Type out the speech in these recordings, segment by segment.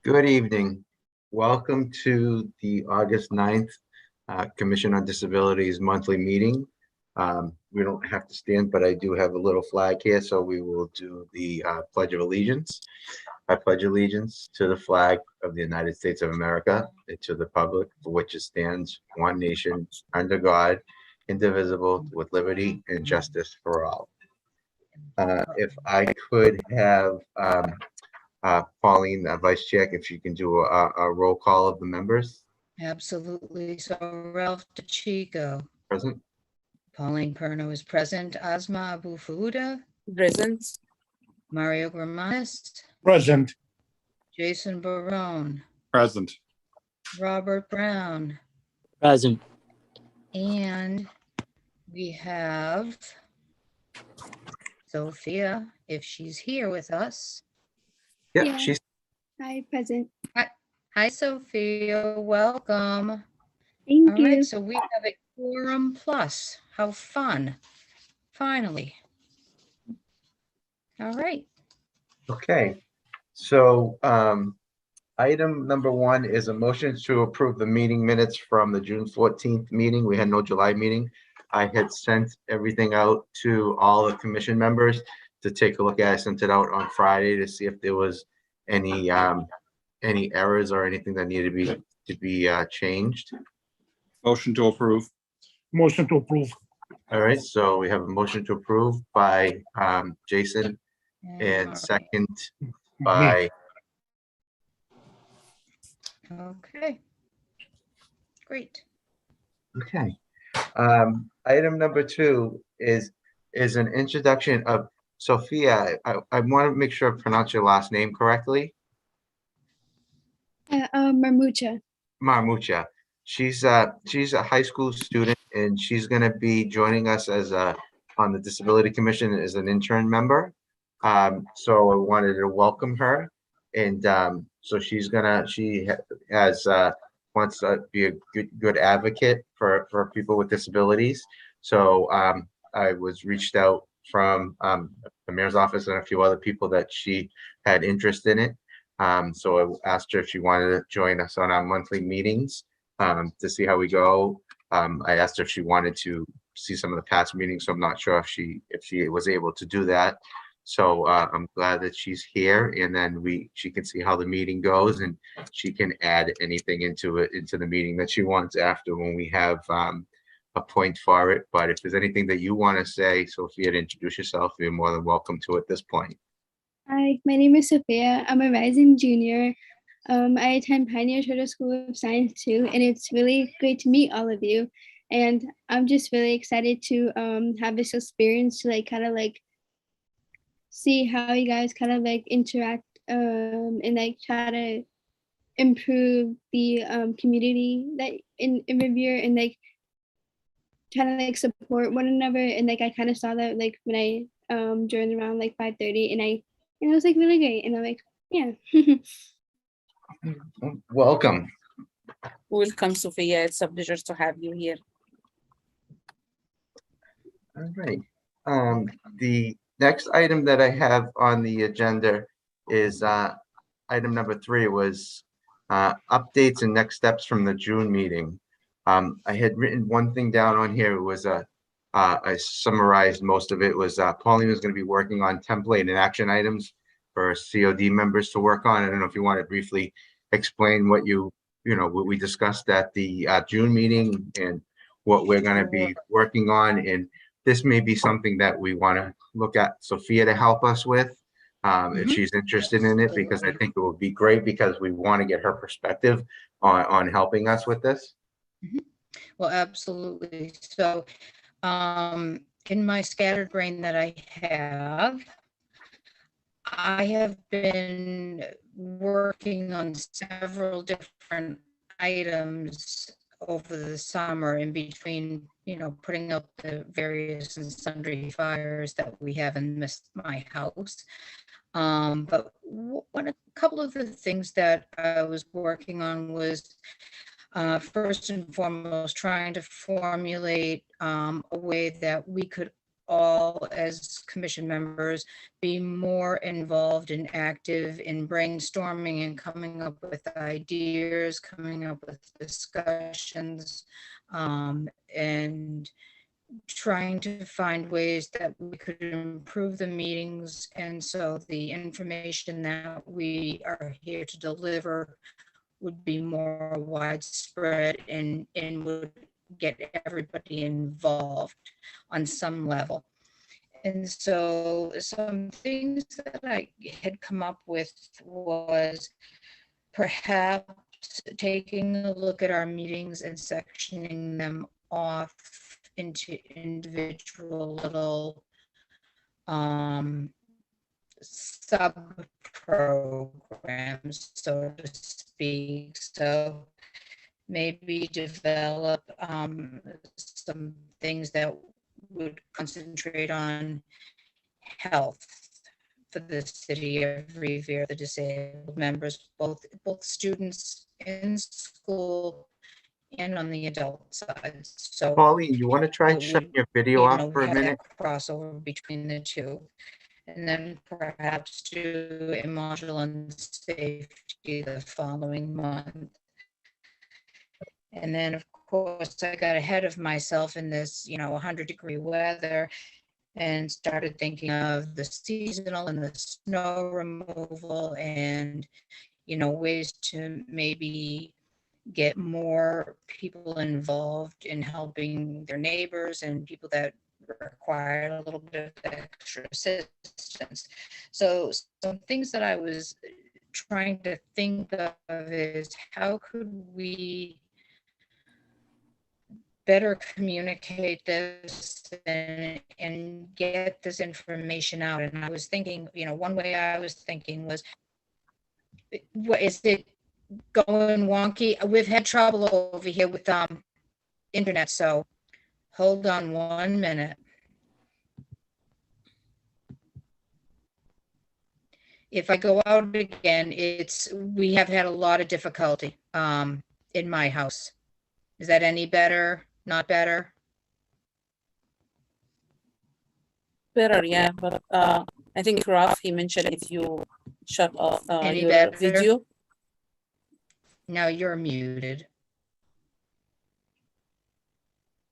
Good evening. Welcome to the August 9th Commission on Disabilities monthly meeting. We don't have to stand, but I do have a little flag here, so we will do the Pledge of Allegiance. I pledge allegiance to the flag of the United States of America and to the republic for which it stands, one nation, under God, indivisible, with liberty and justice for all. If I could have Pauline, Vice Chair, if you can do a roll call of the members Absolutely. So Ralph DeChico, present. Pauline Perno is present, Asma Abu Fouda, Present. Mario Gramanis, Present. Jason Barone, Present. Robert Brown, Present. and we have Sophia, if she's here with us. Yeah, Yeah. she's Hi, present. Hi, Sophia, welcome. Thank All you. right, so we have a quorum plus. How fun. Finally. All right. okay. So item number one is a motion to approve the meeting minutes from the June 14th meeting. We had no July meeting. I had sent everything out to all the commission members to take a look at. I sent it out on Friday to see if there was any errors or anything that needed to be changed. Motion to approve. Motion to approve. All right, so we have a motion to approve by Jason and Mario. second by, Okay. Great. okay. Item number two is an introduction of Sophia. I want to make sure I pronounce your last name correctly. Marmucha. Marmucha. She's a high school student and she's going to be joining us as on the Disability Commission as an intern member. So I wanted to welcome her, and so she has wants to be a good advocate for people with disabilities. So I was reached out from the mayor's office and a few other people that she had interest in it. So I asked her if she wanted to join us on our monthly meetings to see how we go. I asked her if she wanted to see some of the past meetings, so I'm not sure if she was able to do that. So I'm glad that she's here, and then she can see how the meeting goes, and she can add anything into the meeting that she wants after when we have a point for it. But if there's anything that you want to say, Sophia, to introduce yourself, you're more than welcome to at this point. Hi, my name is Sophia. I'm a rising junior. I attend Pioneer Charter School of Science too, and it's really great to meet all of you. And I'm just really excited to have this experience to kind of see how you guys kind of interact and try to improve the community that in Revere, and try to support one another. And I kind of saw that when I joined around 5:30, and it was really great. And I'm yeah. Welcome. Welcome, Sophia. It's a pleasure to have you here. All right. The next item that I have on the agenda is item number 3 was updates and next steps from the June meeting. I had written one thing down on here. It was I summarized most of it. Was Pauline was going to be working on template and action items for COD members to work on. I don't know if you want to briefly explain what what we discussed at the June meeting and what we're going to be working on. And this may be something that we want to look at Sophia to help us with if she's interested in it, because I think it would be great because we want to get her perspective on helping us with this. Well, absolutely. So in my scattered brain that I have been working on several different items over the summer in between, putting out the various and sundry fires that we have in my house. But a couple of the things that I was working on was first and foremost trying to formulate a way that we could all as commission members be more involved and active in brainstorming and coming up with ideas, coming up with discussions, and trying to find ways that we could improve the meetings. And so the information that we are here to deliver would be more widespread and would get everybody involved on some level. And so some things that I had come up with was perhaps taking a look at our meetings and sectioning them off into individual little sub-programs, so to speak. So maybe develop some things that would concentrate on health for the city of Revere, the disabled members, both students in school and on the adult side. So Pauline, you want to try and it shut would, your video off for a have that minute? crossover between the two. And then perhaps do a module on safety the following month. And then, of course, I got ahead of myself in this, 100-degree weather and started thinking of the seasonal and the snow removal and, ways to maybe get more people involved in helping their neighbors and people that require a little bit of extra assistance. So some things that I was trying to think of is how could we better communicate this and get this information out. And I was thinking, one way I was thinking was, what is it going wonky? We've had trouble over here with internet, so hold on 1 minute. If I go out again, we have had a lot of difficulty in my house. Is that any better? Not better? Better, yeah, but I think Ralph, he mentioned if you shut off Any your better? video. No, you're muted.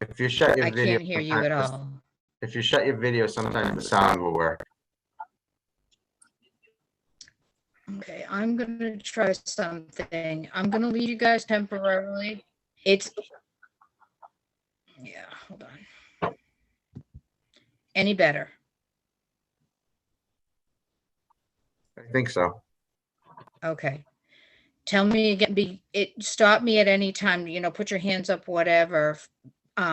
If you shut your I video. can't hear you at sometimes- all. If you shut your video, sometimes the sound will work. Okay, I'm gonna try something. I'm gonna leave you guys temporarily. Yeah, hold on. Any better? I think so. Okay. Tell me again, stop me at any time, put your hands up, whatever.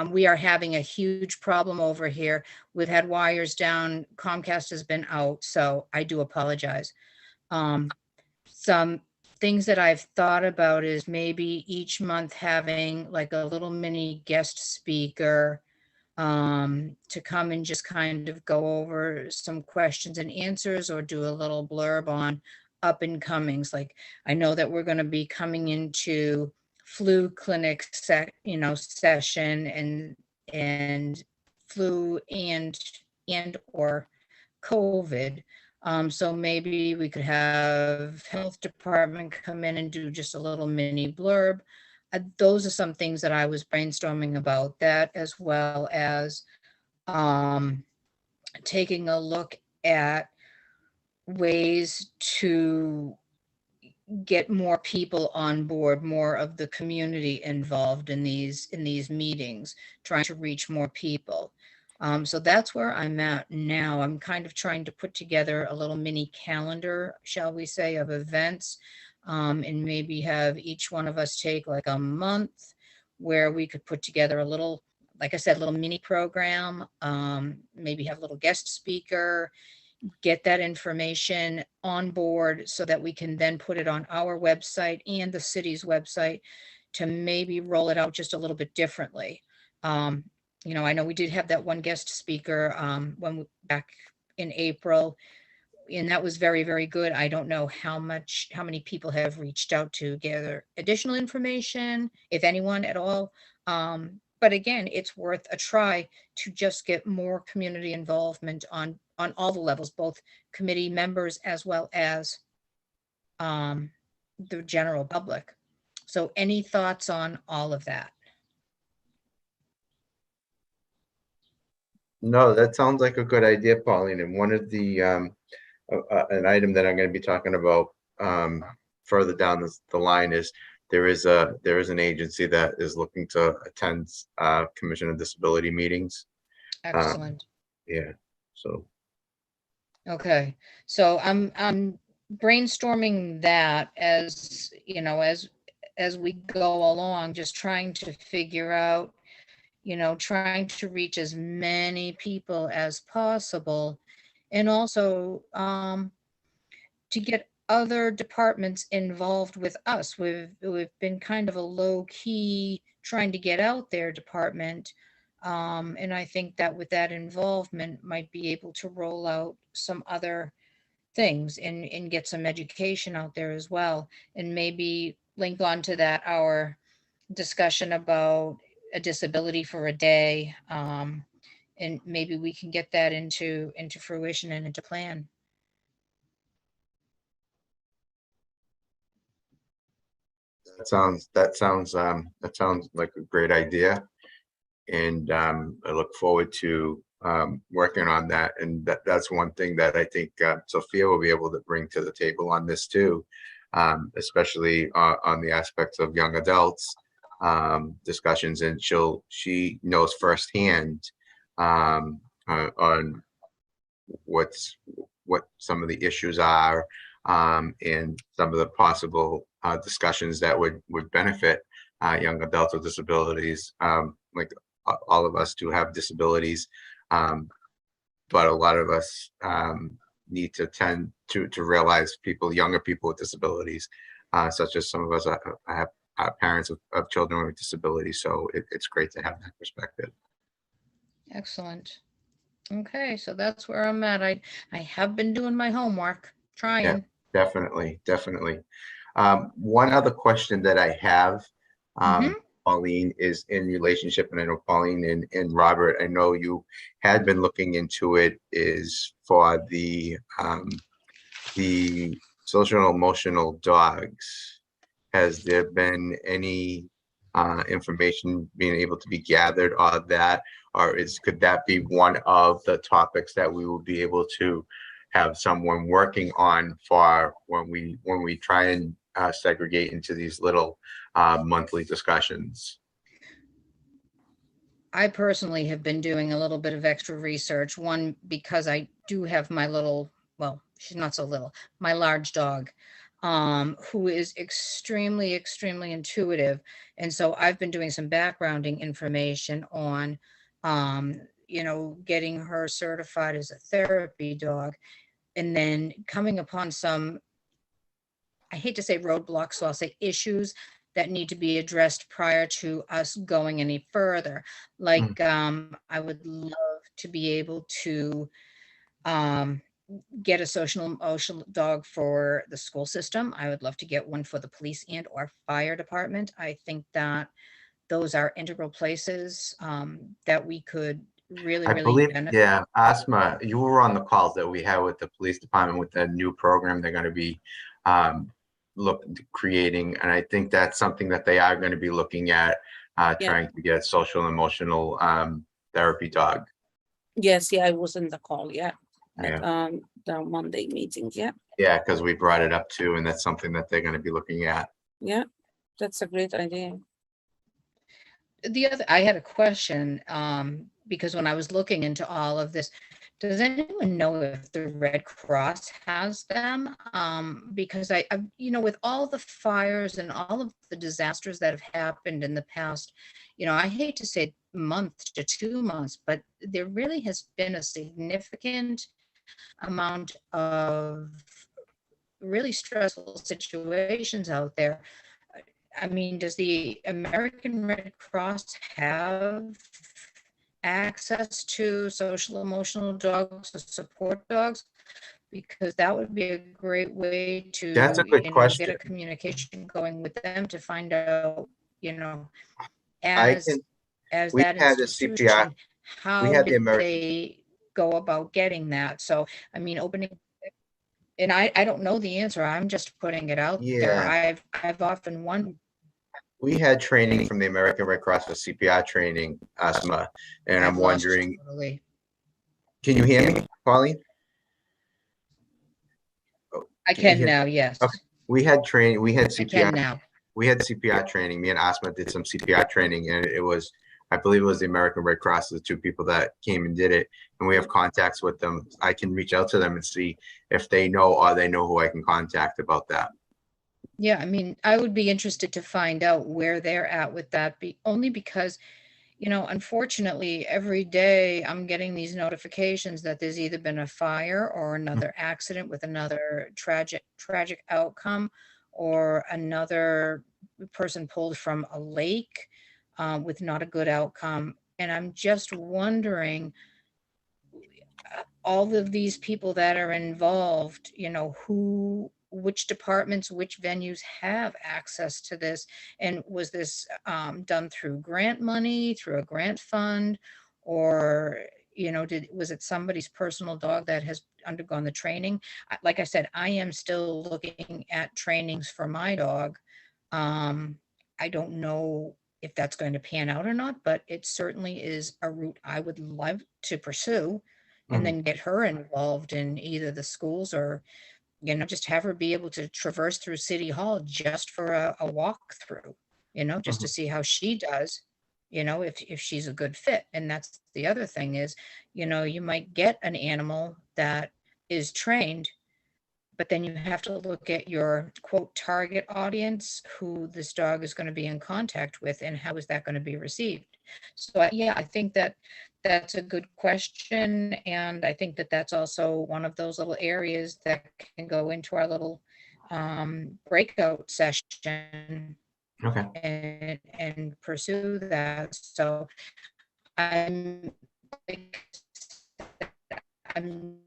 We are having a huge problem over here. We've had wires down. Comcast has been out, so I do apologize. Some things that I've thought about is maybe each month having like a little mini guest speaker to come and just kind of go over some questions and answers or do a little blurb on up and comings. Like, I know that we're going to be coming into flu clinic session and flu and or COVID. So maybe we could have health department come in and do just a little mini blurb. Those are some things that I was brainstorming about, that as well as taking a look at ways to get more people on board, more of the community involved in these meetings, trying to reach more people. So that's where I'm at now. I'm kind of trying to put together a little mini calendar, shall we say, of events, and maybe have each one of us take like a month where we could put together a little, like I said, little mini program, maybe have a little guest speaker, get that information on board so that we can then put it on our website and the city's website to maybe roll it out just a little bit differently. I know we did have that one guest speaker back in April, and that was very, very good. I don't know how many people have reached out to gather additional information, if anyone at all. but again, it's worth a try to just get more community involvement on all the levels, both committee members as well as the general public. So any thoughts on all of that? No, that sounds like a good idea, Pauline. And one of the, an item that I'm going to be talking about further down the line is there is an agency that is looking to attend Commission on Disability meetings. Excellent. Yeah, so Okay, so I'm brainstorming that as, you know, as we go along, just trying to figure out, trying to reach as many people as possible. And also to get other departments involved with us. We've been kind of a low key trying to get out there department. And I think that with that involvement might be able to roll out some other things and get some education out there as well. And maybe link on to that our discussion about a disability for a day. And maybe we can get that into fruition and into plan. that sounds like a great idea. And I look forward to working on that. And that's one thing that I think Sophia will be able to bring to the table on this too, especially on the aspects of young adults discussions. And she knows firsthand on what some of the issues are and some of the possible discussions that would benefit young adults with disabilities. Like all of us do have disabilities, but a lot of us need to tend to realize younger people with disabilities, such as some of us have parents of children with disabilities. So it's great to have that perspective. Excellent. Okay, so that's where I'm at. I have been doing my homework, trying. Definitely. One other question that I have, Pauline, is in relationship, and I know Pauline and Robert, I know you had been looking into it, is for the social and emotional dogs. Has there been any information being able to be gathered on that, or could that be one of the topics that we will be able to have someone working on for when we try and segregate into these little monthly discussions? I personally have been doing a little bit of extra research. One, because I do have my little, well, she's not so little, my large dog, who is extremely, extremely intuitive. And so I've been doing some backgrounding information on, getting her certified as a therapy dog, and then coming upon some, I hate to say roadblocks, so I'll say issues that need to be addressed prior to us going any further. Like, I would love to be able to get a social emotional dog for the school system. I would love to get one for the police and or fire department. I think that those are integral places that we could really, I really believe, benefit. yeah, Asma, you were on the calls that we had with the police department with the new program they're going to be creating, and I think that's something that they are going to be looking at, trying to get a social and emotional therapy dog. Yes, I was in the call, at Yeah. the Monday meeting, Yeah, because we brought it up too, and that's something that they're going to be looking at. that's a great idea. I had a question, because when I was looking into all of this, does anyone know if the Red Cross has them? Because I, with all the fires and all of the disasters that have happened in the past, I hate to say month to 2 months, but there really has been a significant amount of really stressful situations out there. I mean, does the American Red Cross have access to social emotional dogs or support dogs? Because that would be a great way to, That's a good get question. a communication going with them to find out, I as can as We that had a CPI, institution, how had the did American- they go about getting that? So, I mean, opening, and I don't know the answer. I'm just putting it out there. Yeah. I've often wondered. we had training from the American Red Cross for CPR training, Asma, and I'm I've lost you wondering, totally. can you hear me, Pauline? I Can you can hear- now, yes. Okay. We had training, we had I can CPR, now. we had CPR training. Me and Asma did some CPR training, and it was, I believe it was the American Red Cross, the two people that came and did it, and we have contacts with them. I can reach out to them and see if they know, or they know who I can contact about that. Yeah, I mean, I would be interested to find out where they're at with that, only because, you know, unfortunately, every day I'm getting these notifications that there's either been a fire or another accident with another tragic outcome, or another person pulled from a lake with not a good outcome. And I'm just wondering, all of these people that are involved, you know, which departments, which venues have access to this? And was this done through grant money, through a grant fund, or, you know, was it somebody's personal dog that has undergone the training? Like I said, I am still looking at trainings for my dog. I don't know if that's going to pan out or not, but it certainly is a route I would love to pursue, and then get her involved in either the schools, or, you know, just have her be able to traverse through City Hall just for a walkthrough, you know, just to see how she does, you know, if she's a good fit. And that's the other thing is, you know, you might get an animal that is trained, but then you have to look at your quote target audience, who this dog is going to be in contact with, and how is that going to be received. So yeah, I think that that's a good question, and I think that that's also one of those little areas that can go into our little breakout session Okay. and pursue that. So I'm I'm,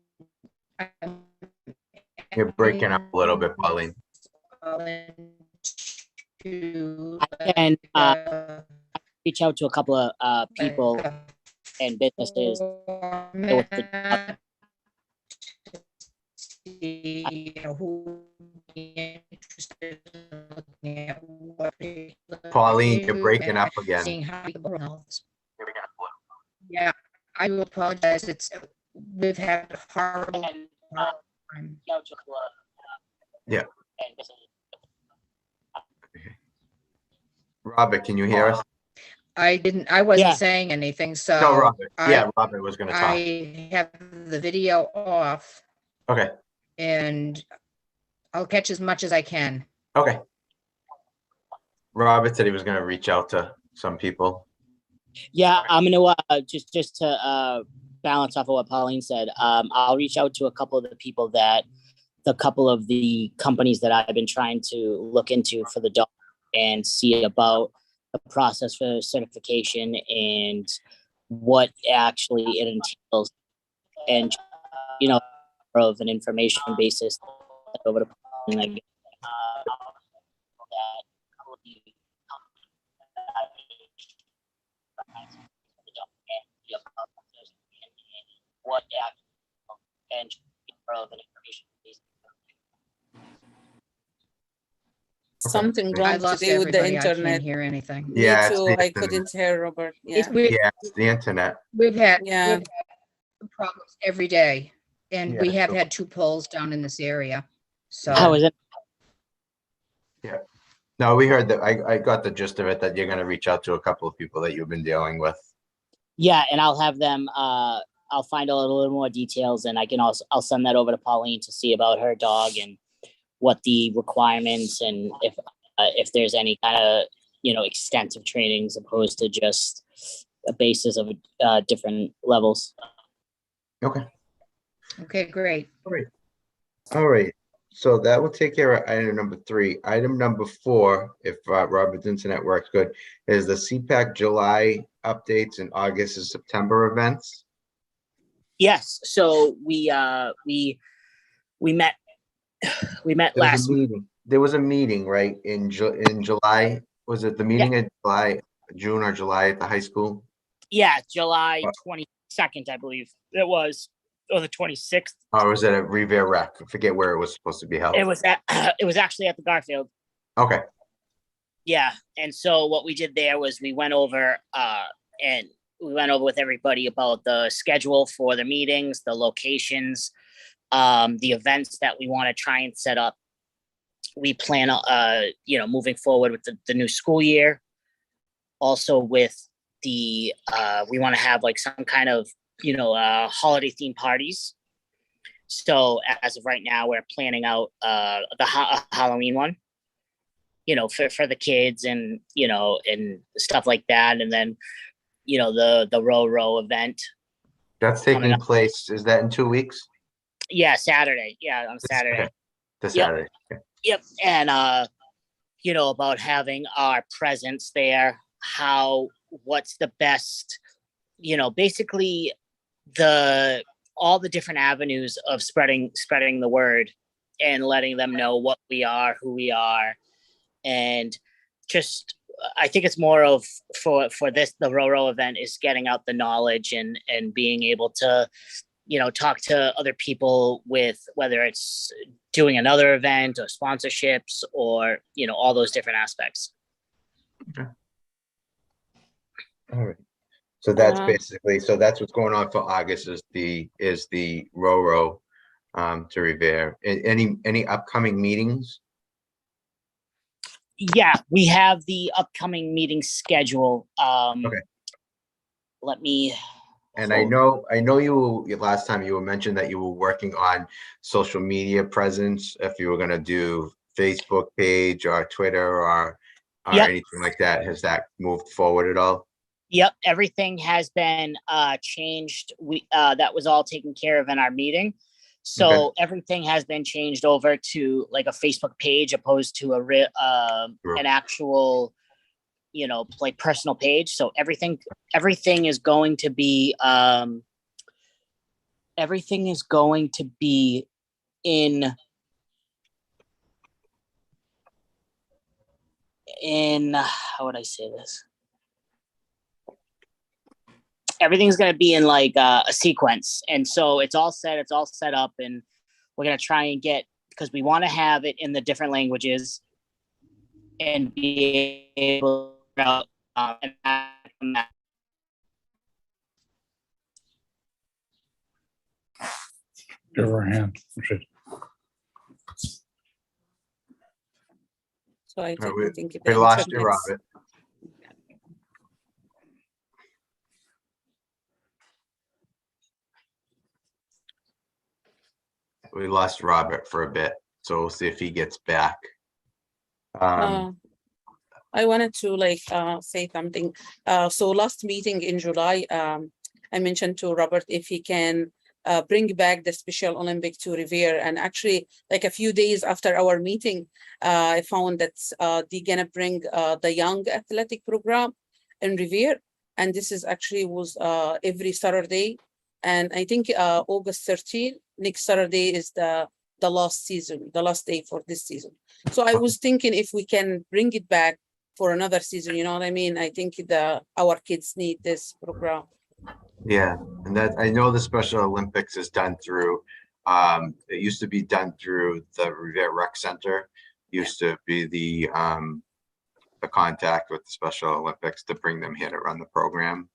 I'm You're breaking up a little bit, Pauline. I can reach out to a couple of people and businesses. Pauline, you're breaking up again. Seeing how yeah, I do apologize. We've had horrible time. Yeah. Robert, can you hear us? I wasn't Yeah. saying anything, No, so Robert. Yeah, Robert was gonna talk. I have the video off Okay, and I'll catch as much as I can. okay. Robert said he was gonna reach out to some people. Yeah, I'm gonna just to balance off of what Pauline said. I'll reach out to a couple of the people the couple of the companies that I've been trying to look into for the dog, and see about the process for certification and what actually it entails, and, you know, of an information basis over to Pauline, what and of an information basis. Something I wrong lost today with the everybody. I can't internet. hear anything. Me Yeah, it's too. the I internet. couldn't hear Robert. It's Yeah. weird. Yeah, it's the internet. We've had Yeah. problems every day, and we Yeah, have so- had 2 polls down in this area. So How is it? No, we heard that. I got the gist of it, that you're gonna reach out to a couple of people that you've been dealing with. Yeah, and I'll have them, I'll find out a little more details, and I'll send that over to Pauline to see about her dog and what the requirements, and if there's any kind of, you know, extensive trainings opposed to just a basis of different levels. Okay, okay, great. all right. So that will take care of item number 3. Item number 4, if Robert's internet works good, is the CPAC July updates and August and September events. Yes, so we met last. There was a meeting, right, in July? Was it the meeting in July? June or July at the high school? Yeah, July What? 22nd, I believe it was, or the 26th. Or was it at Revere Rec? I forget where it was supposed to be held. It was at, it was actually at the Garfield. Okay, Yeah, and so what we did there was we went over and we went over with everybody about the schedule for the meetings, the locations, the events that we want to try and set up. We plan moving forward with the new school year. Also with the we want to have like some kind of holiday themed parties. So as of right now, we're planning out the Halloween one, for the kids and and stuff like that, and then the row event. that's Coming taking up. place, is that in 2 weeks? Yeah, Saturday. Yeah, on Saturday. Okay. This Yep. Saturday. Okay. Yep. And about having our presence there, what's the best, basically all the different avenues of spreading the word and letting them know what we are, who we are. And just I think it's more of for this, the row event is getting out the knowledge and being able to talk to other people with whether it's doing another event or sponsorships or all those different aspects. All right. So that's Uh, basically, so that's what's going on for August is the row to Revere. Any upcoming meetings? Yeah, we have the upcoming meeting schedule. Okay. Let me. And I know last time you were mentioned that you were working on social media presence, if you were gonna do Facebook page or Twitter or Yep. anything like that. Has that moved forward at all? Yep, everything has been changed. That was all taken care of in our meeting. So everything has been changed over to like a Facebook page opposed to an actual, like personal page. So everything is going to be in how would I say this? Everything's going to be in like a sequence. And so it's all set up, and we're going to try and because we want to have it in the different languages and be able to Give her a hand. So I think We the lost you, internet's- Robert. We lost Robert for a bit, so we'll see if he gets back. I wanted to say something. So last meeting in July, I mentioned to Robert if he can bring back the Special Olympic to Revere. And actually, like a few days after our meeting, I found that they're gonna bring the Young Athletic Program in Revere. And this is actually was every Saturday. And I think August 13th, next Saturday is the last season, the last day for this season. So I was thinking if we can bring it back for another season, you know what I mean? I think our kids need this program. Yeah, and that I know the Special Olympics is done through, it used to be done through the Revere Rec Center. Used to be the contact with the Special Olympics to bring them here to run the program.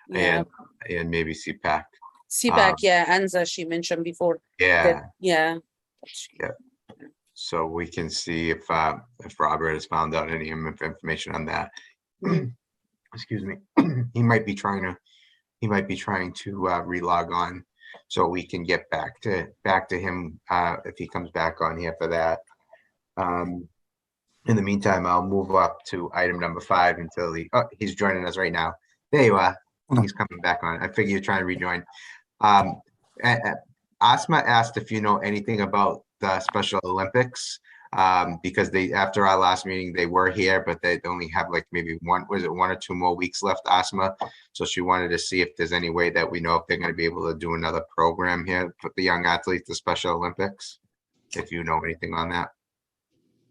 Yeah. And maybe CPAC. CPAC, yeah, Anza, she mentioned before. Yeah. That, yeah. Yeah. So we can see if Robert has found out any information on that. Excuse me. He might be trying to relog on, so we can get back to him if he comes back on here for that. In the meantime, I'll move up to item number 5 until he's joining us right now. There you are. He's coming back on. I figure you're trying to rejoin. Asma asked if you know anything about the Special Olympics, because after our last meeting, they were here, but they only have like maybe 1 or 2 more weeks left, Asma. So she wanted to see if there's any way that we know if they're going to be able to do another program here for the young athletes, the Special Olympics, if you know anything on that.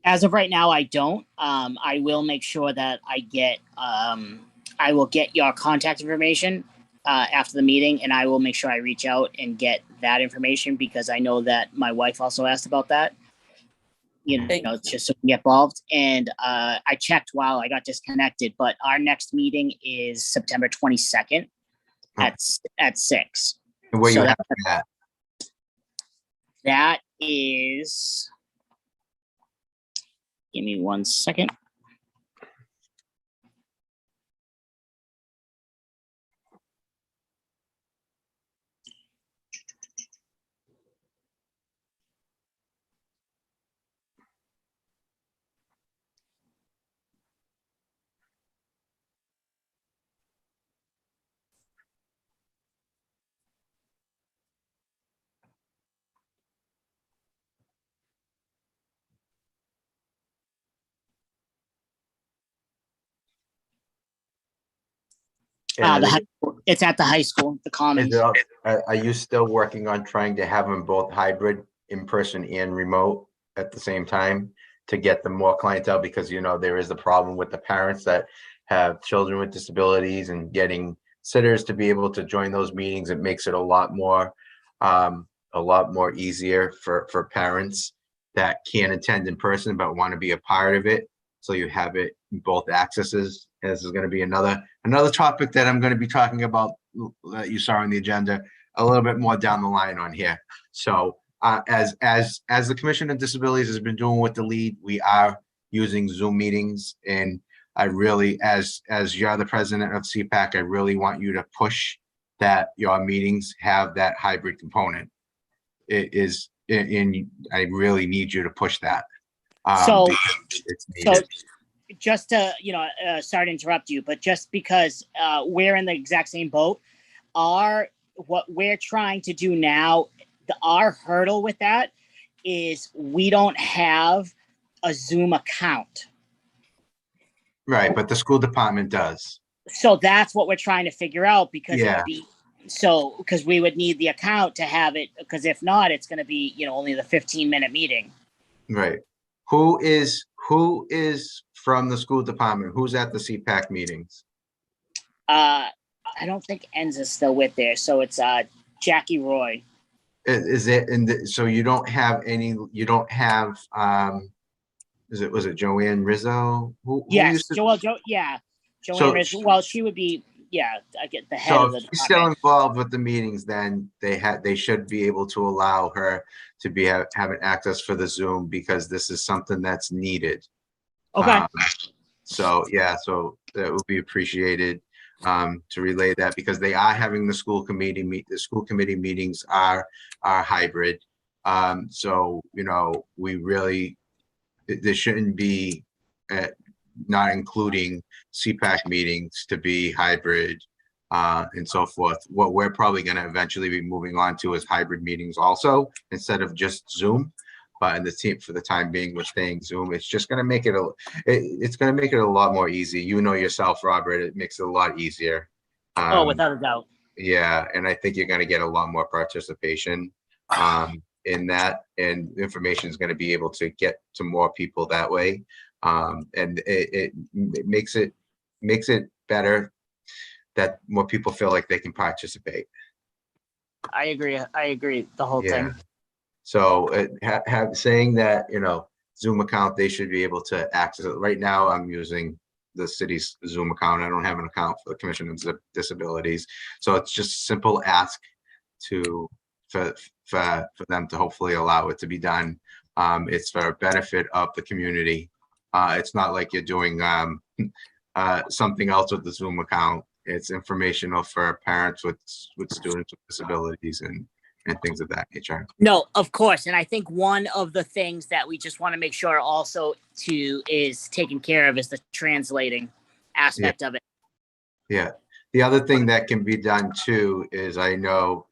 As of right now, I don't. I will make sure that I get I will get your contact information after the meeting, and I will make sure I reach out and get that information because I know that my wife also asked about that. Thank It's just so we can get involved. And I checked while I got disconnected, but our next meeting is September 22nd at 6. And where you So have that? that is, give me 1 second. And It's at the high school, the Commons. are you still working on trying to have them both hybrid, in person and remote at the same time to get them more clientele? Because, there is the problem with the parents that have children with disabilities and getting sitters to be able to join those meetings. It makes it a lot more easier for parents that can't attend in person but want to be a part of it. So you have it in both accesses. And this is going to be another topic that I'm going to be talking about that you saw on the agenda a little bit more down the line on here. So as the Commission on Disabilities has been doing with the lead, we are using Zoom meetings, and I really, as you're the president of CPAC, I really want you to push that your meetings have that hybrid component. It is, and I really need you to push that. So, it's needed. Just to, sorry to interrupt you, but just because we're in the exact same boat, what we're trying to do now, our hurdle with that is we don't have a Zoom account. Right, but the school department does. So that's what we're trying to figure out because Yeah. because we would need the account to have it, because if not, it's going to be, only the 15-minute meeting. Right. Who is from the school department? Who's at the CPAC meetings? I don't think Enza's still with there. So it's Jackie Roy. Is it so you don't have was it Joanne Rizzo? Who Yes, used to, Joanne So- Rizzo. Well, she would be, I get the head of so the if she's still department. involved with the meetings, then they should be able to allow her to be having access for the Zoom, because this is something that's needed. Okay. So that would be appreciated to relay that, because they are having the school committee meetings are hybrid. So we really, there shouldn't be not including CPAC meetings to be hybrid and so forth. What we're probably going to eventually be moving on to is hybrid meetings also, instead of just Zoom. But in the team, for the time being, we're staying Zoom. It's just going to make it's going to make it a lot more easy. Yourself, Robert, it makes it a lot easier. Without a doubt. Yeah, and I think you're going to get a lot more participation in that, and information is going to be able to get to more people that way. And it makes it better that more people feel like they can participate. I agree. The whole thing. So saying that, Zoom account, they should be able to access it. Right now, I'm using the city's Zoom account. I don't have an account for the Commission on Disabilities. So it's just a simple ask for them to hopefully allow it to be done. It's for benefit of the community. It's not like you're doing something else with the Zoom account. It's informational for parents with students with disabilities and things of that nature. No, of course. And I think one of the things that we just want to make sure also is taken care of is the translating aspect of it. Yeah. The other thing that can be done too is, I know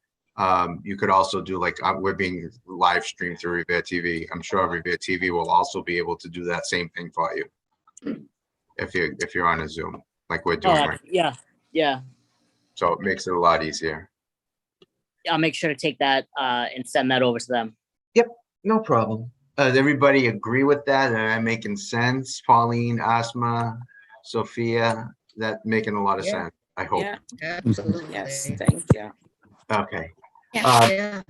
you could also do, like, we're being live streamed through Revere TV. I'm sure Revere TV will also be able to do that same thing for you if you're on a Zoom like we're doing right now. Yeah. So it makes it a lot easier. I'll make sure to take that and send that over to them. Yep, no problem. Does everybody agree with that? Am I making sense? Pauline, Asma, Sophia, that making a lot of Yeah. sense, I hope. Yeah, Absolutely. yes, thank you. Okay. Yeah. Yeah.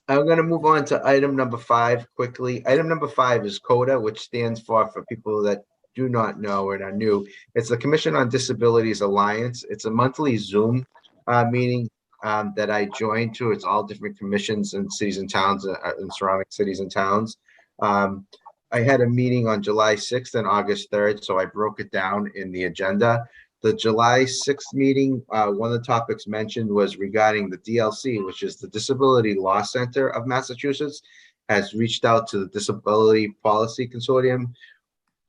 I'm gonna move on to item number 5 quickly. Item number 5 is CODA, which stands for people that do not know and are new. It's the Commission on Disabilities Alliance. It's a monthly Zoom meeting that I joined to. It's all different commissions and cities and towns and surrounding cities and towns. I had a meeting on July 6th and August 3rd, so I broke it down in the agenda. The July 6th meeting, one of the topics mentioned was regarding the DLC, which is the Disability Law Center of Massachusetts, has reached out to the Disability Policy Consortium,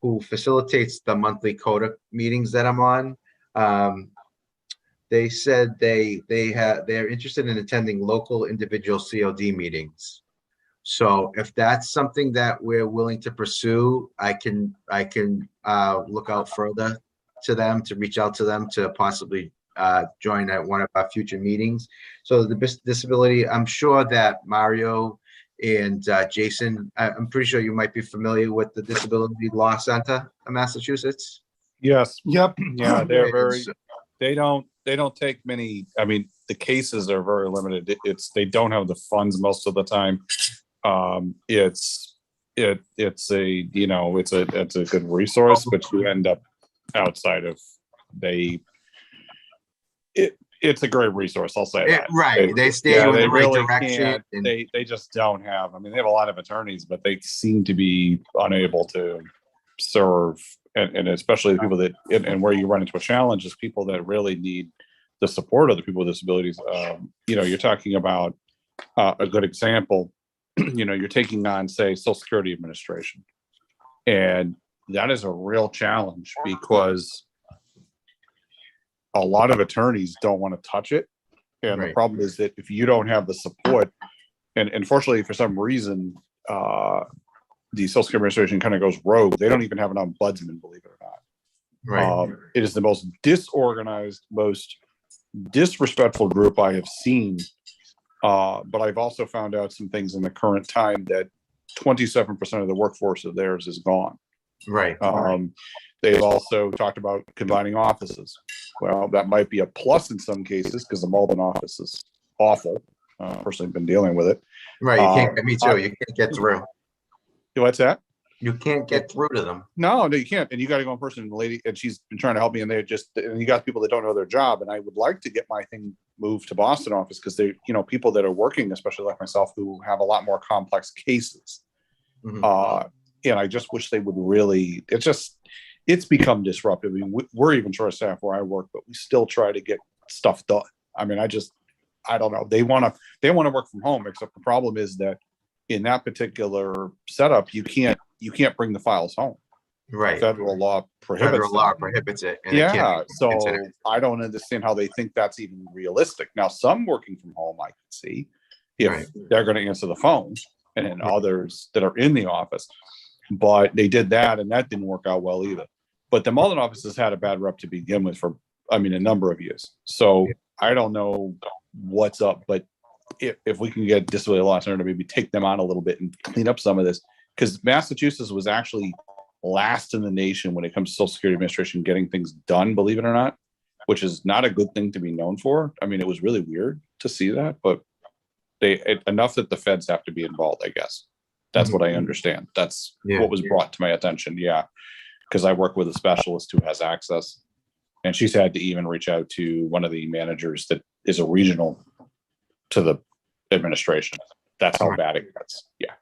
who facilitates the monthly CODA meetings that I'm on. They said they're interested in attending local individual COD meetings. So if that's something that we're willing to pursue, I can look out further to them, to reach out to them to possibly join at one of our future meetings. So the disability, I'm sure that Mario and Jason, I'm pretty sure you might be familiar with the Disability Law Center of Massachusetts. Yes, yep, yeah, they're very, So- they don't take many, I mean, the cases are very limited. They don't have the funds most of the time. It's a, you know, it's a good resource, but you end up outside of it's a great resource, I'll say that. Right, they steer you in the right direction. Can't, and- they just don't have, I mean, they have a lot of attorneys, but they seem to be unable to serve, and especially the people that, and where you run into a challenge is people that really need the support of the people with disabilities. You know, you're talking about a good example, you know, you're taking on, say, Social Security Administration. And that is a real challenge because a lot of attorneys don't want to touch it. And the Right. problem is that if you don't have the support, and unfortunately, for some reason, the Social Security Administration kind of goes rogue. They don't even have an ombudsman, believe it or not. Right, It is the most disorganized, most disrespectful group I have seen. But I've also found out some things in the current time that 27% of the workforce of theirs is gone. right. They've also talked about combining offices. Well, that might be a plus in some cases because the Malden office is awful. Personally, been dealing with it. Right, you can't, me too, you can't get through. What's that? You can't get through to them. No, you can't. And you got to go in person. And the lady, and she's been trying to help me, and and you got people that don't know their job. And I would like to get my thing moved to Boston office because they, you know, people that are working, especially like myself, who have a lot more complex cases. Mhm. And I just wish they would really, it's become disruptive. I mean, we're even short of staff where I work, but we still try to get stuff done. I mean, I don't know. They want to work from home, except the problem is that in that particular setup, you can't bring the files home. Right, Federal law prohibits federal law that. prohibits it. And it can't Yeah, be so considered. I don't understand how they think that's even realistic. Now, some working from home, I can see if Right. they're going to answer the phone, and then others that are in the office. But they did that, and that didn't work out well either. But the Malden office has had a bad rep to begin with for, I mean, a number of years. So I don't know what's up, but if we can get Disability Law Center to maybe take them on a little bit and clean up some of this, because Massachusetts was actually last in the nation when it comes to Social Security Administration getting things done, believe it or not, which is not a good thing to be known for. I mean, it was really weird to see that, but enough that the feds have to be involved, I guess. That's what I understand. That's what was brought to my attention. Yeah. Because I work with a specialist who has access, and she's had to even reach out to one of the managers that is a regional to the administration. That's how bad it gets. Yeah.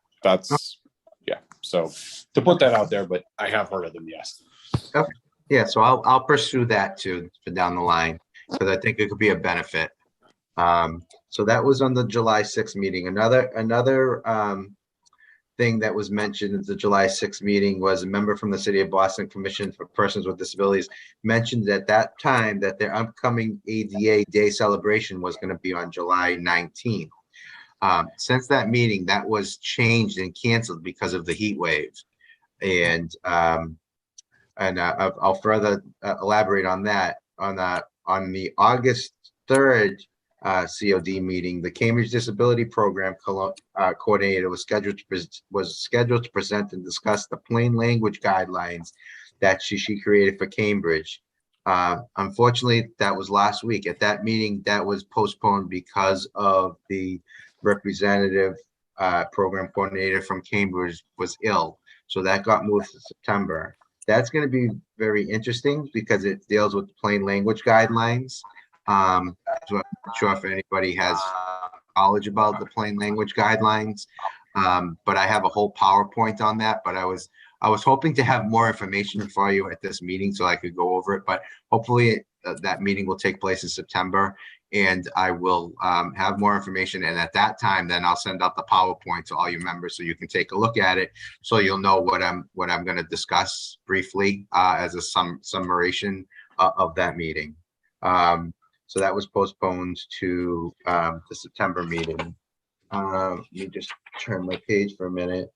So to put that out there, but I have heard of them. Yes. Okay. Yeah, so I'll pursue that too for down the line, because I think it could be a benefit. So that was on the July 6th meeting. Another thing that was mentioned at the July 6th meeting was a member from the City of Boston Commission for Persons with Disabilities mentioned at that time that their upcoming ADA Day celebration was going to be on July 19th. Since that meeting, that was changed and canceled because of the heat wave. And I'll further elaborate on that. On the August 3rd COD meeting, the Cambridge Disability Program coordinator was scheduled to present and discuss the plain language guidelines that she created for Cambridge. Unfortunately, that was last week. At that meeting, that was postponed because of the representative program coordinator from Cambridge was ill. So that got moved to September. That's going to be very interesting because it deals with plain language guidelines. So I'm not sure if anybody has knowledge about the plain language guidelines. But I have a whole PowerPoint on that, but I was hoping to have more information for you at this meeting so I could go over it, but hopefully that meeting will take place in September and I will have more information. And at that time, then I'll send out the PowerPoint to all your members so you can take a look at it. So you'll know what I'm going to discuss briefly as a summation of that meeting. So that was postponed to the September meeting. Let me just turn my page for a minute.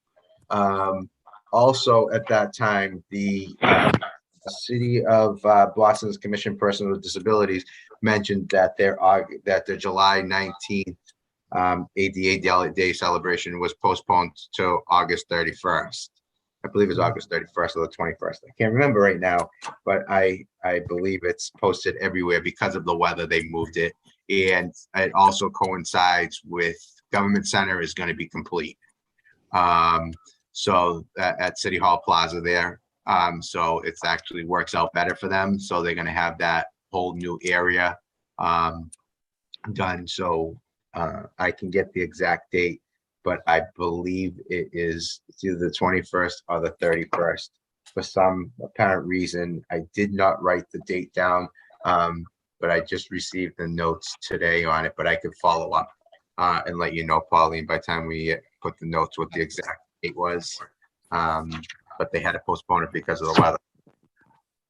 Also at that time, the City of Boston's Commission Person with Disabilities mentioned that their July 19th ADA Day celebration was postponed to August 31st. I believe it's August 31st or the 21st. I can't remember right now, but I believe it's posted everywhere because of the weather. They moved it, and it also coincides with Government Center is going to be complete. So at City Hall Plaza there. So it's actually works out better for them. So they're going to have that whole new area done. So I can get the exact date, but I believe it's either the 21st or the 31st. For some apparent reason, I did not write the date down, but I just received the notes today on it, but I could follow up and let you know, Pauline, by the time we put the notes what the exact date was. But they had to postpone it because of the weather.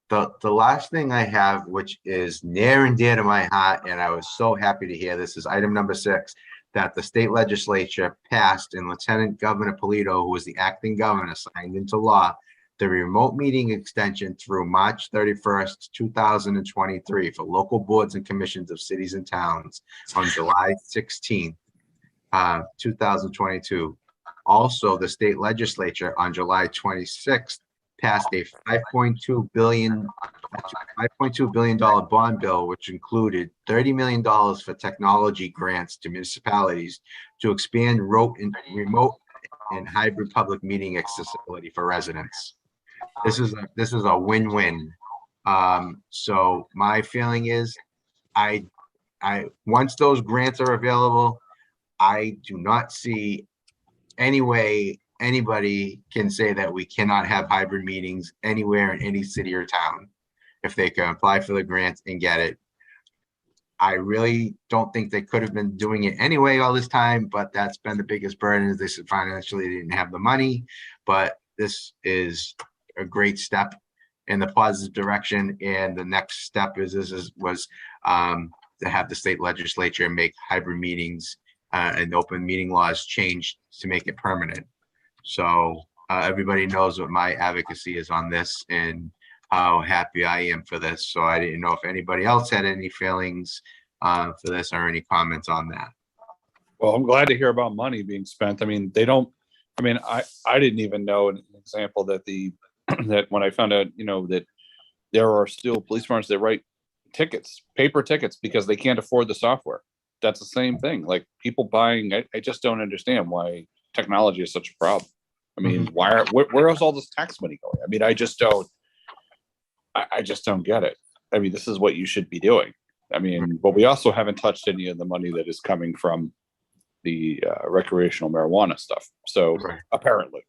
The last thing I have, which is near and dear to my heart, and I was so happy to hear this, is item number 6, that the state legislature passed and Lieutenant Governor Polito, who was the acting governor, signed into law the remote meeting extension through March 31st, 2023 for local boards and commissions of cities and towns on July 16th, 2022. Also, the state legislature on July 26th passed a $5.2 billion bond bill, which included $30 million for technology grants to municipalities to expand remote and hybrid public meeting accessibility for residents. This is a win-win. So my feeling is, I once those grants are available, I do not see any way anybody can say that we cannot have hybrid meetings anywhere in any city or town if they can apply for the grants and get it. I really don't think they could have been doing it anyway all this time, but that's been the biggest burden, is they said financially they didn't have the money. But this is a great step in the positive direction, and the next step was to have the state legislature make hybrid meetings and open meeting laws changed to make it permanent. So everybody knows what my advocacy is on this and how happy I am for this. So I didn't know if anybody else had any feelings for this or any comments on that. Well, I'm glad to hear about money being spent. I mean, I didn't even know an example that that when I found out, that there are still police departments that write tickets, paper tickets, because they can't afford the software. That's the same thing. Like people buying, I just don't understand why technology is such a problem. I mean, where is all this tax money going? I mean, I just don't get it. I mean, this is what you should be doing. I mean, but we also haven't touched any of the money that is coming from the recreational marijuana stuff. So apparently,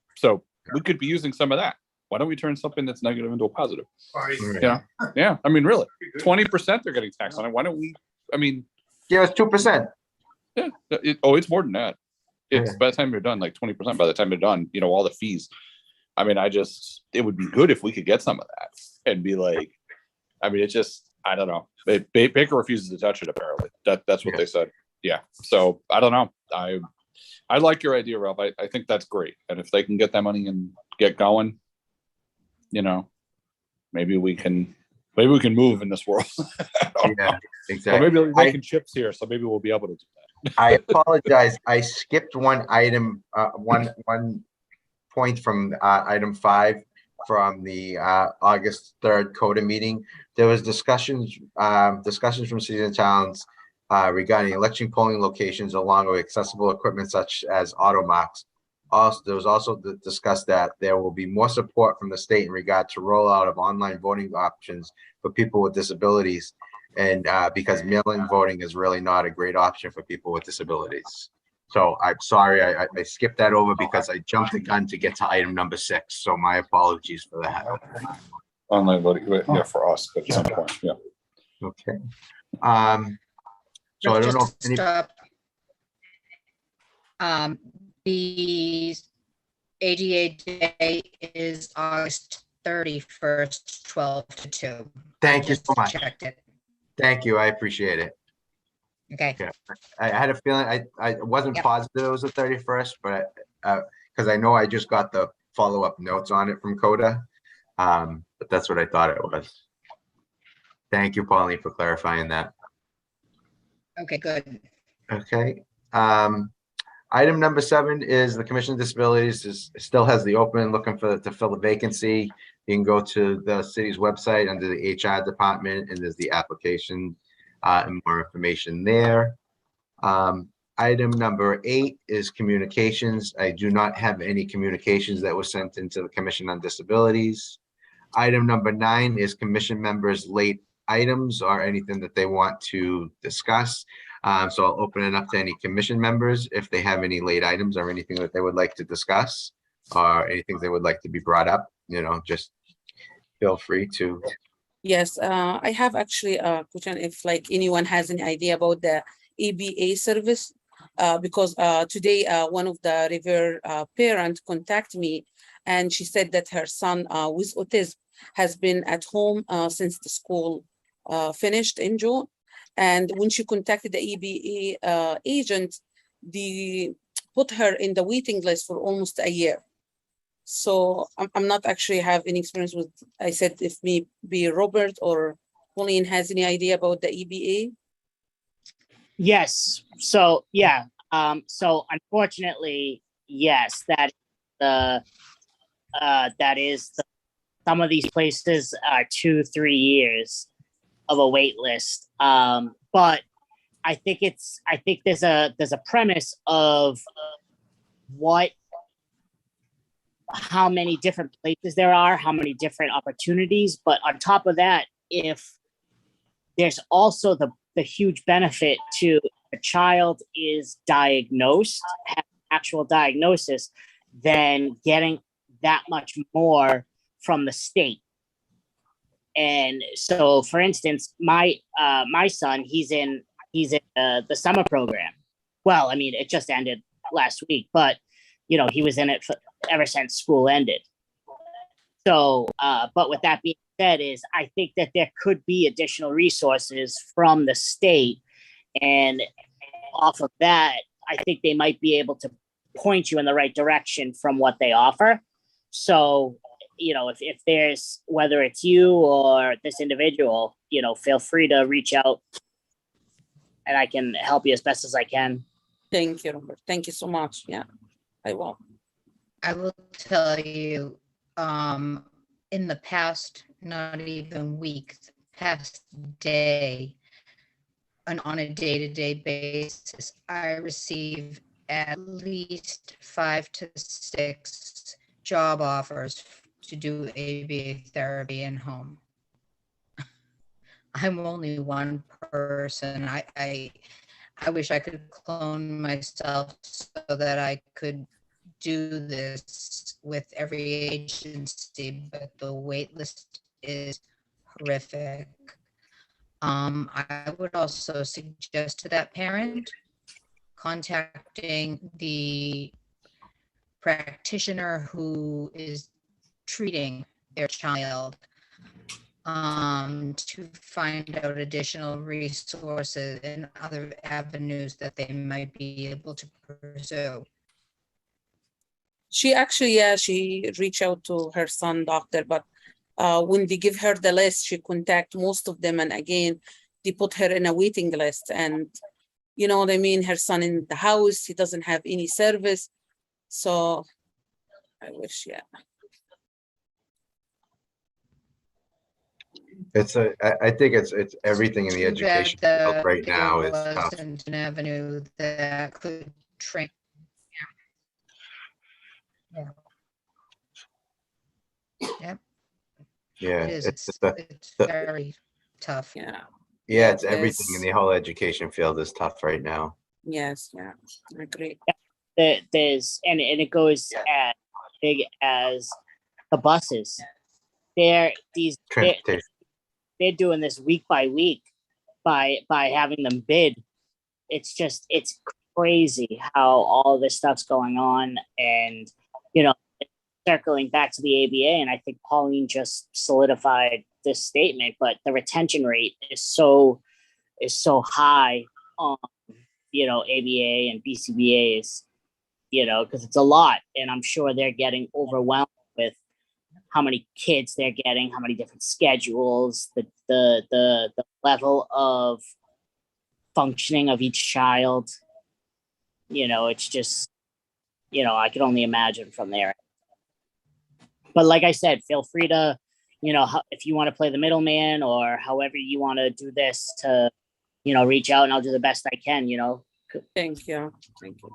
we could be using some of that. Why don't we turn something that's negative into a positive? Yeah. I mean, really, 20% they're getting taxed on it. Why don't we? I mean, yeah, it's 2%. Yeah. It's more than that. It's by the time you're done, like 20%. By the time you're done, all the fees. I mean, it would be good if we could get some of that and be like, I mean, it's just, I don't know. Baker refuses to touch it. Apparently, that's what they said. Yeah. So I don't know. I like your idea, Ralph. I think that's great. And if they can get that money and get going, maybe we can move in this world. Yeah, exactly. Or maybe they're making chips here, so maybe we'll be able to do that. I apologize. I skipped one item, one point from item 5. from the August 3rd CODA meeting. There was discussions from cities and towns regarding election polling locations along with accessible equipment such as auto marks. Also, there was also discussed that there will be more support from the state in regard to rollout of online voting options for people with disabilities. And because mail-in voting is really not a great option for people with disabilities. So I'm sorry, I skipped that over because I jumped the gun to get to item number 6. So my apologies for that. Online voting, yeah, for us, but at some point, yeah. Okay. So I don't know if any, Stop. The ADA day is August 31st, 12 to 2. thank you Just so much. checked it. Thank you. I appreciate it. Okay. Yeah. I had a feeling I wasn't Yep. positive it was the 31st, but because I know I just got the follow-up notes on it from CODA. But that's what I thought it was. Thank you, Pauline, for clarifying that. Okay, good. Okay. Item number 7 is the Commission on Disabilities still has the open, looking to fill the vacancy. You can go to the city's website under the HR department, and there's the application and more information there. Item number 8 is communications. I do not have any communications that were sent into the Commission on Disabilities. Item number 9 is commission members' late items or anything that they want to discuss. So I'll open it up to any commission members if they have any late items or anything that they would like to discuss or anything they would like to be brought up, just feel free to. Yes, I have actually a question if like anyone has any idea about the EBA service, because today one of the River parent contacted me and she said that her son with autism has been at home since the school finished in June. And when she contacted the EBA agent, they put her in the waiting list for almost a year. So I'm not actually have any experience with, I said if maybe Robert or Pauline has any idea about the EBA. Yes. So yeah. So unfortunately, yes, that is some of these places are 2-3 years of a wait list. But I think there's a premise of how many different places there are, how many different opportunities. But on top of that, if there's also the huge benefit to a child is diagnosed, have actual diagnosis, then getting that much more from the state. And so, for instance, my son, he's in the summer program. Well, I mean, it just ended last week, but he was in it ever since school ended. So, but with that being said, I think that there could be additional resources from the state, and off of that, I think they might be able to point you in the right direction from what they offer. So, if there's, whether it's you or this individual, feel free to reach out and I can help you as best as I can. Thank you, Robert. Thank you so much. Yeah, I will. I will tell you, in the past, not even weeks, past day, and on a day-to-day basis, I receive at least 5 to 6 job offers to do ABA therapy in home. I'm only one person. I wish I could clone myself so that I could do this with every agency, but the wait list is horrific. I would also suggest to that parent contacting the practitioner who is treating their child to find out additional resources and other avenues that they might be able to pursue. She actually, she reached out to her son doctor, but when they give her the list, she contact most of them. And again, they put her in a waiting list. And you know what I mean? Her son in the house, he doesn't have any service. So I wish, yeah. I think it's everything in the Too bad education field that right now there is tough. wasn't an avenue that could train. Yeah. Yep, Yeah, it is. it's It's the- very tough. Yeah. yeah, it's everything in There's- the whole education field is tough right now. Yes, yeah, I agree. There's and it goes as big as the buses. They're these Transportation. they're doing this week by week by having them bid. It's crazy how all this stuff's going on, and you know, circling back to the ABA, and I think Pauline just solidified this statement, but the retention rate is so high on ABA and BCBAs, because it's a lot, and I'm sure they're getting overwhelmed with how many kids they're getting, how many different schedules, the level of functioning of each child. It's just, I can only imagine from there. But like I said, feel free to, if you want to play the middleman or however you want to do this to, reach out, and I'll do the best I can, Thank you. Thank you.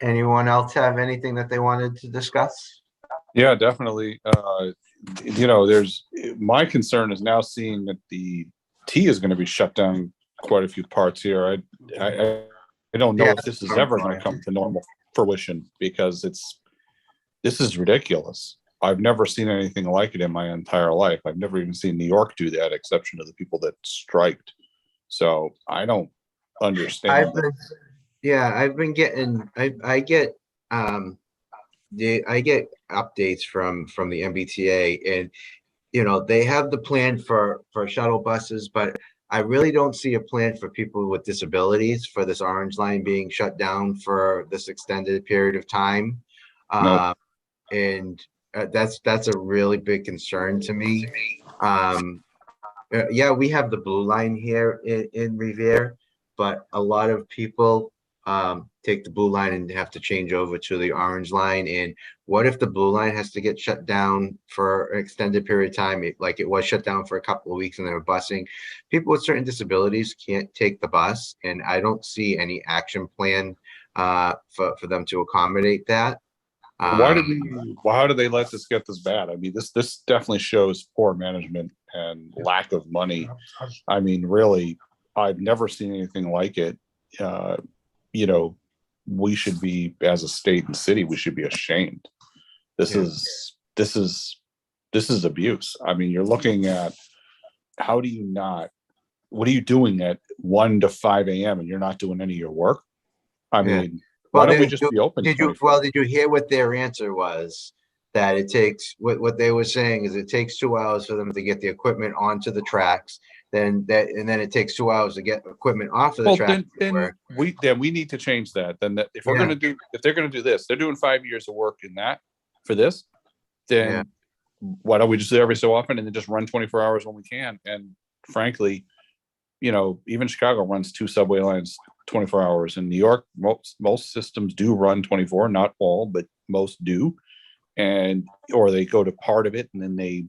Anyone else have anything that they wanted to discuss? Yeah, definitely. There's my concern is now seeing that the T is going to be shut down quite a few parts here. I don't know Yeah, if this is ever going to come to normal fruition, because this is ridiculous. I've never seen anything like it in my entire life. I've never even seen New York do that, exception to the people that striked. So I don't understand. I've been getting, I get updates from the MBTA, and they have the plan for shuttle buses, but I really don't see a plan for people with disabilities for this Orange Line being shut down for this extended period of time. Nope. And that's a really big concern to me. Yeah, we have the Blue Line here in Revere, but a lot of people take the Blue Line and have to change over to the Orange Line. And what if the Blue Line has to get shut down for an extended period of time, like it was shut down for a couple of weeks and they were busing? People with certain disabilities can't take the bus, and I don't see any action plan for them to accommodate that. Why do they let this get this bad? I mean, this definitely shows poor management and lack of money. I mean, really, I've never seen anything like it. We should be, as a state and city, we should be ashamed. This is abuse. I mean, you're looking at, what are you doing at 1 to 5 a.m. and you're not doing any of your work? I mean, why don't we just be open? Did you hear what their answer was? That it takes, what they were saying is it takes 2 hours for them to get the equipment onto the tracks. And then it takes 2 hours to get equipment off of the track. Then we need to change that. Then if they're going to do this, they're doing 5 years of work in that for this. Then why don't we just do it every so often and then just run 24 hours when we can? And frankly, even Chicago runs 2 subway lines 24 hours. In New York, most systems do run 24, not all, but most do. Or they go to part of it and then they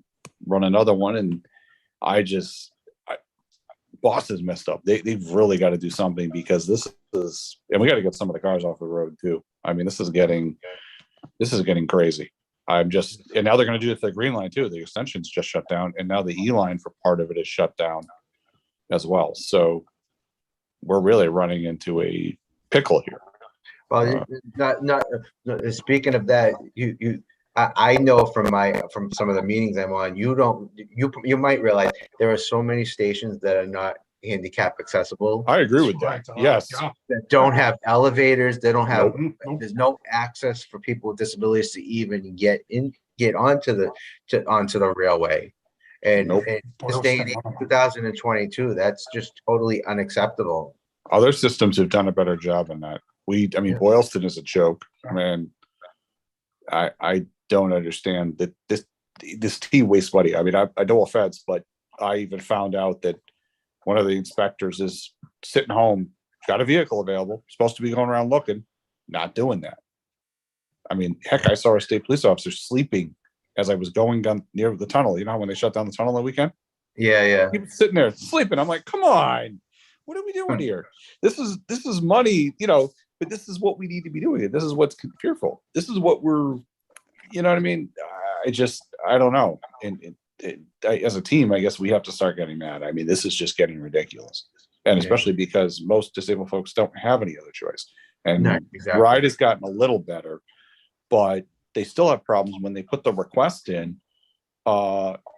run another one. And Boston's messed up. They've really got to do something, because and we got to get some of the cars off the road too. I mean, this is getting crazy. And now they're going to do it for the Green Line too. The extension's just shut down, and now the E Line for part of it is shut down as well. So we're really running into a pickle here. Well, not speaking of that, I know from some of the meetings I'm on, you might realize there are so many stations that are not handicap accessible, I agree with that. Yes. that don't have elevators, they don't have, Nope. there's no access for people with disabilities to even get onto the railway. And Nope. in this day and age, 2022, that's just totally unacceptable. Other systems have done a better job in that. Boylston is a joke. Man, I don't understand that this T wastes money. I mean, I no offense, but I even found out that one of the inspectors is sitting home, got a vehicle available, supposed to be going around looking, not doing that. I mean, heck, I saw a state police officer sleeping as I was going down near the tunnel. You know, when they shut down the tunnel on the weekend, Yeah. people sitting there sleeping. I'm like, come on, what are we doing here? This is money, you know, but this is what we need to be doing. This is what's fearful. This is what we're, you know what I mean? I don't know. And as a team, I guess we have to start getting mad. I mean, this is just getting ridiculous. And Yeah. especially because most disabled folks don't have any other choice. And No, exactly. RIDE has gotten a little better, but they still have problems when they put the request in,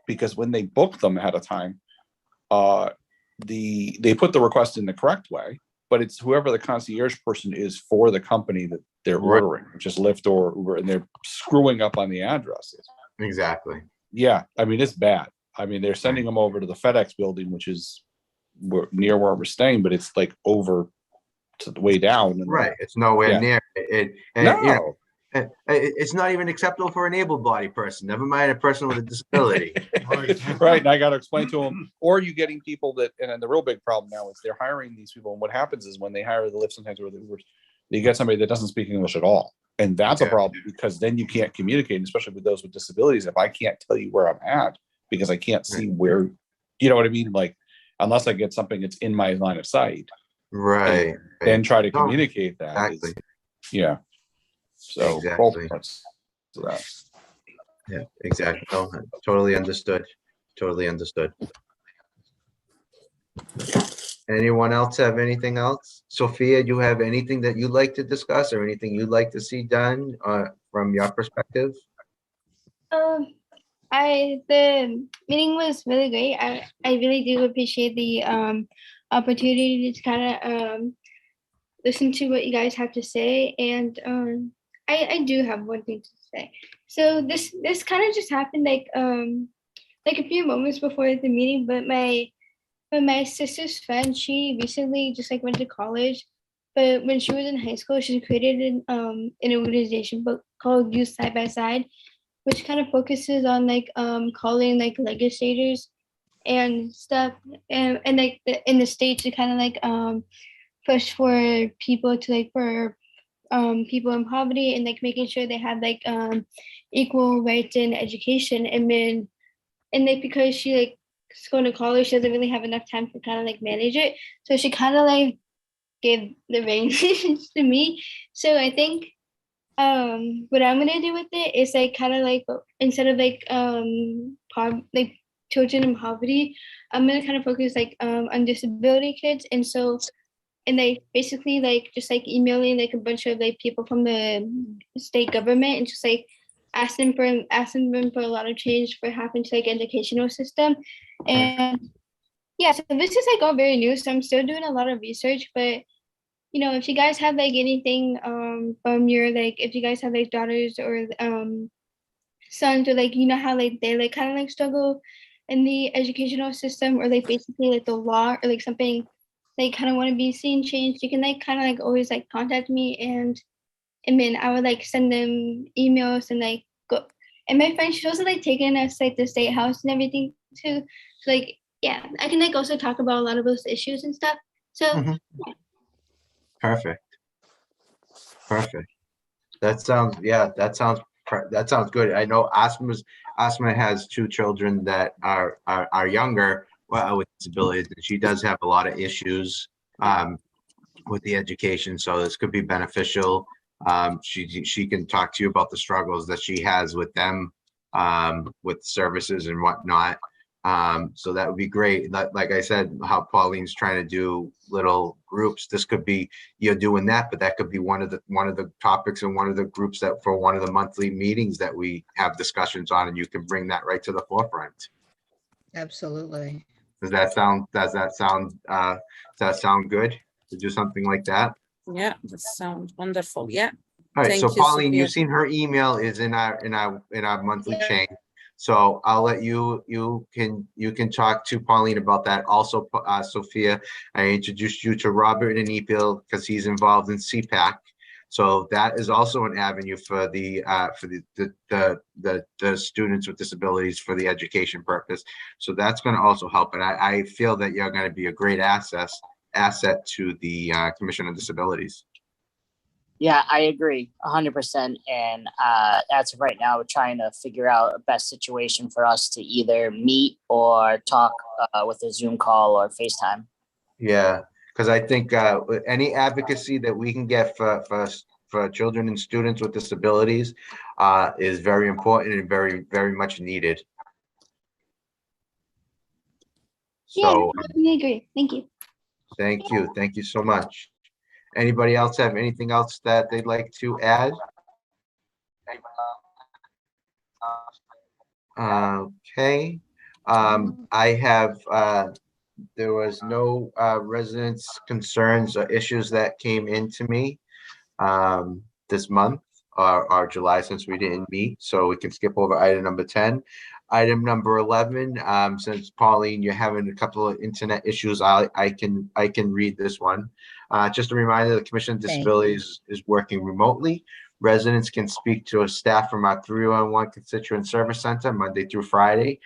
because when they book them ahead of time, they put the request in the correct way, but it's whoever the concierge person is for the company that they're Right. ordering, which is Lyft or Uber, and they're screwing up on the addresses. Exactly. Yeah, I mean, it's bad. I mean, they're sending them over to the FedEx building, which is near where we're staying, but it's like over to the way down. And Right. It's nowhere Yeah. near it. And, No, you know, it's not even acceptable for an able-bodied person, never mind a person with a disability. right. And I got to explain to them, or you getting people that, and then the real big problem now is they're hiring these people. And what happens is when they hire the Lyft sometimes or the Ubers, they get somebody that doesn't speak English at all. And that's a Yeah. problem because then you can't communicate, especially with those with disabilities. If I can't tell you where I'm at because I can't see where, you know what I mean? Like, unless I get something that's in my line of sight, Right. then try to No, communicate that. exactly. Yeah. So Exactly. both parts of that. Yeah, exactly. No, totally understood. Totally understood. Anyone else have anything else? Sophia, do you have anything that you'd like to discuss or anything you'd like to see done from your perspective? The meeting was really great. I really do appreciate the opportunity to kind of listen to what you guys have to say, and I do have one thing to say. So this kind of just happened like a few moments before the meeting, but my sister's friend, she recently just like went to college, but when she was in high school, she created an organization book called Youth Side by Side, which kind of focuses on like calling like legislators and stuff, and like in the states to kind of like push for people to like for people in poverty and like making sure they have like equal rights in education. And like because she like is going to college, she doesn't really have enough time to kind of like manage it, so she kind of like gave the reins to me. So I think what I'm gonna do with it is like kind of like instead of like like children in poverty, I'm gonna kind of focus like on disability kids. And so and they basically like just like emailing like a bunch of like people from the state government and just like asking them for a lot of change for happening to like educational system. And yeah, so this is like all very new, so I'm still doing a lot of research. But you know, if you guys have like anything from your like if you guys have like daughters or sons, or like you know how like they like kind of like struggle in the educational system, or like basically like the law, or like something they kind of want to be seen changed, you can like kind of like always like contact me, and then I would like send them emails and like go. And my friend, she's also like taking us like the state house and everything too. So like yeah, I can like also talk about a lot of those issues and stuff. So Mhm. Perfect. Perfect. That sounds, yeah, that sounds good. I know Asma has two children that are younger with disabilities, and she does have a lot of issues with the education, so this could be beneficial. She can talk to you about the struggles that she has with them, with services and whatnot. So that would be great. Like I said, how Pauline's trying to do little groups. This could be, you're doing that, but that could be one of the topics and one of the groups that for one of the monthly meetings that we have discussions on, and you can bring that right to the forefront. Absolutely. Does that sound good to do something like that? Yeah, that sounds wonderful. Yeah. All right, Thank so you, Pauline, Sophia. you've seen her email is in our monthly Yeah. chain. So I'll let you can talk to Pauline about that. Also, Sophia, I introduced you to Robert and Epil because he's involved in CPAC. So that is also an avenue for the students with disabilities for the education purpose. So that's going to also help. And I feel that you're going to be a great asset to the Commission on Disabilities. Yeah, I agree 100%. And as of right now, we're trying to figure out a best situation for us to either meet or talk with a Zoom call or FaceTime. Yeah, because I think any advocacy that we can get for children and students with disabilities is very important and very much needed. Yeah, So I definitely agree. Thank you. thank you so much. Anybody else have anything else that they'd like to add? Okay, I have, there was no residents' concerns or issues that came into me this month or July, since we didn't meet, so we can skip over item number 10. Item number 11, since Pauline, you're having a couple of internet issues, I can read this one. Just a reminder, the Commission on Thank you. Disabilities is working remotely. Residents can speak to a staff from our 311 Constituent Service Center Monday through Friday.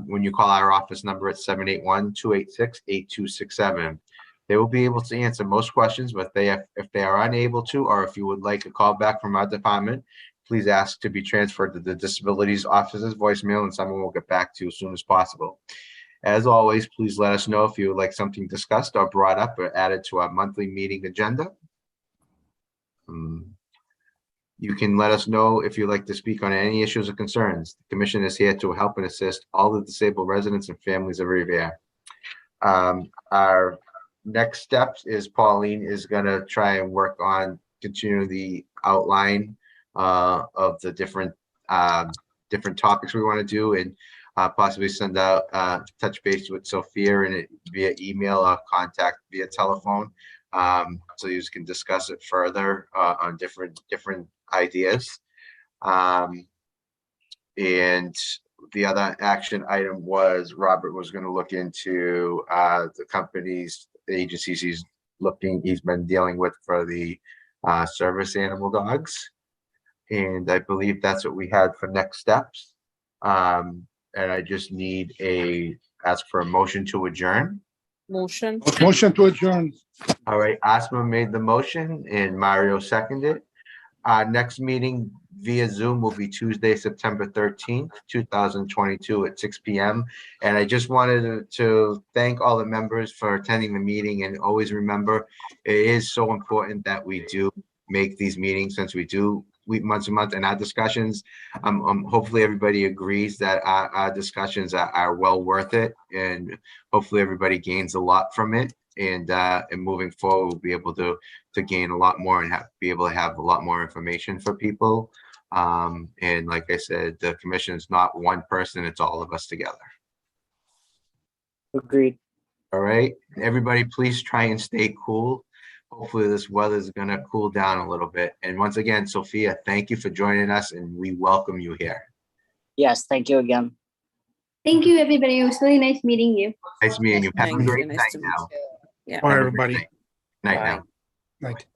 When you call our office number at 781-286-8267. They will be able to answer most questions, but if they are unable to, or if you would like a call back from our department, please ask to be transferred to the Disabilities Office's voicemail and someone will get back to you as soon as possible. As always, please let us know if you would like something discussed or brought up or added to our monthly meeting agenda. You can let us know if you'd like to speak on any issues or concerns. The Commission is here to help and assist all the disabled residents and families of Revere. Our next steps is Pauline is gonna try and work on continue the outline of the different topics we want to do, and possibly send out touch base with Sophia and it via email or contact via telephone, so you can discuss it further on different ideas. And the other action item was Robert was going to look into the companies, the agencies he's been dealing with for the service animal dogs. And I believe that's what we had for next steps. And I just need ask for a motion to adjourn. Motion. Motion to adjourn. All right, Asma made the motion and Mario seconded. Next meeting via Zoom will be Tuesday, September 13th, 2022 at 6 p.m. And I just wanted to thank all the members for attending the meeting, and always remember, it is so important that we do make these meetings, since we do once a month, and our discussions, hopefully everybody agrees that our discussions are well worth it, and hopefully everybody gains a lot from it. And moving forward, we'll be able to gain a lot more and be able to have a lot more information for people. And like I said, the commission is not one person, it's all of us together. Agreed. All right, everybody, please try and stay cool. Hopefully this weather is going to cool down a little bit. And once again, Sophia, thank you for joining us, and we welcome you here. Yes, thank you again. Thank you, everybody. It was really nice meeting you. Nice meeting you. Have a Thank you. great Nice night to meet now. you. Yeah. Bye, Have a great everybody. night. Night Bye. now. Night.